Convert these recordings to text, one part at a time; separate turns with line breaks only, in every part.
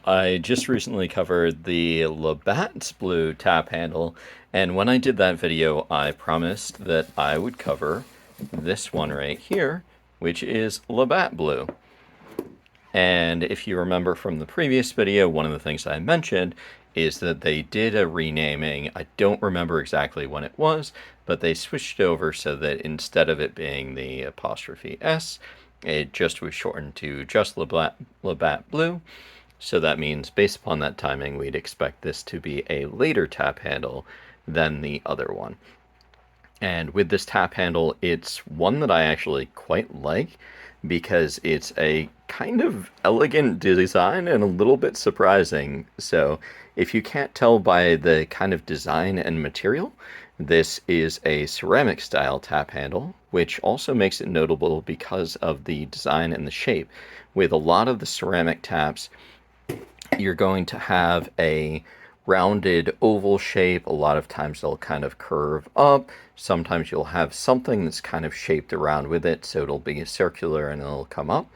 I just recently covered the Labatt blue tap handle, and when I did that video, I promised that I would cover this one right here, which is Labatt blue. And if you remember from the previous video, one of the things I mentioned is that they did a renaming. I don't remember exactly when it was, but they switched over so that instead of it being the apostrophe S, it just was shortened to just Labatt Blue. So that means, based upon that timing, we'd expect this to be a later tap handle than the other one. And with this tap handle, it's one that I actually quite like because it's a kind of elegant design and a little bit surprising. So if you can't tell by the kind of design and material, this is a ceramic style tap handle, which also makes it notable because of the design and the shape. With a lot of the ceramic taps, you're going to have a rounded oval shape. A lot of times they'll kind of curve up. Sometimes you'll have something that's kind of shaped around with it, so it'll be circular and it'll come up.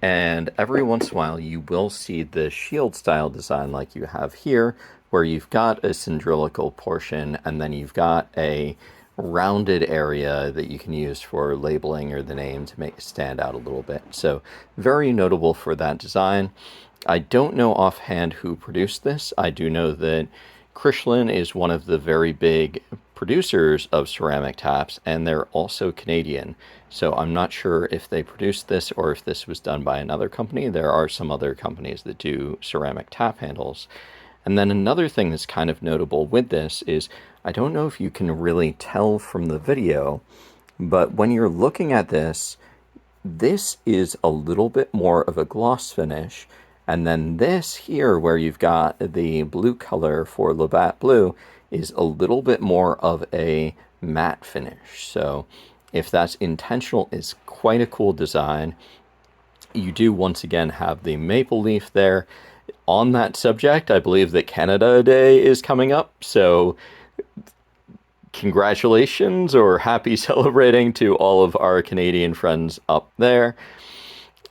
And every once in a while you will see the shield style design like you have here, where you've got a cylindrical portion and then you've got a rounded area that you can use for labeling or the name to make it stand out a little bit. So very notable for that design. I don't know offhand who produced this. I do know that Krishlin is one of the very big producers of ceramic taps, and they're also Canadian. So I'm not sure if they produced this or if this was done by another company. There are some other companies that do ceramic tap handles. And then another thing that's kind of notable with this is, I don't know if you can really tell from the video, but when you're looking at this, this is a little bit more of a gloss finish. And then this here, where you've got the blue color for Labatt Blue, is a little bit more of a matte finish. So if that's intentional, it's quite a cool design. You do once again have the maple leaf there. On that subject, I believe that Canada Day is coming up, so congratulations or happy celebrating to all of our Canadian friends up there.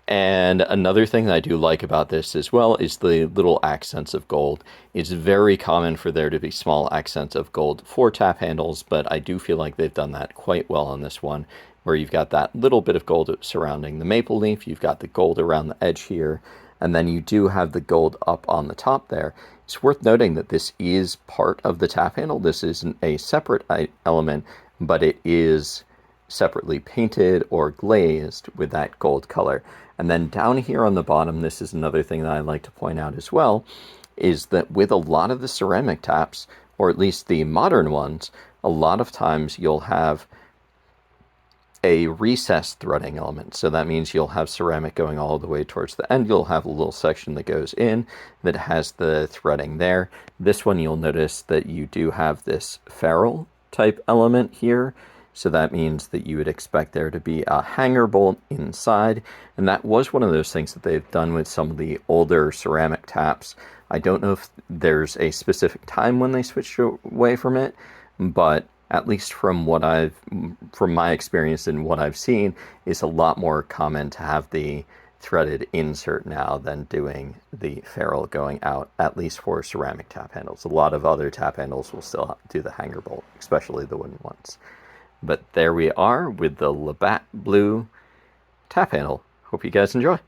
And another thing that I do like about this as well is the little accents of gold. It's very common for there to be small accents of gold for tap handles, but I do feel like they've done that quite well on this one, where you've got that little bit of gold surrounding the maple leaf, you've got the gold around the edge here, and then you do have the gold up on the top there. It's worth noting that this is part of the tap handle. This isn't a separate element, but it is separately painted or glazed with that gold color. And then down here on the bottom, this is another thing that I like to point out as well, is that with a lot of the ceramic taps, or at least the modern ones, a lot of times you'll have a recessed threading element. So that means you'll have ceramic going all the way towards the end. You'll have a little section that goes in that has the threading there. This one, you'll notice that you do have this ferrule type element here. So that means that you would expect there to be a hanger bolt inside. And that was one of those things that they've done with some of the older ceramic taps. I don't know if there's a specific time when they switched away from it, but at least from my experience and what I've seen, it's a lot more common to have the threaded insert now than doing the ferrule going out, at least for ceramic tap handles. A lot of other tap handles will still do the hanger bolt, especially the wooden ones. But there we are with the Labatt Blue tap handle. Hope you guys enjoy.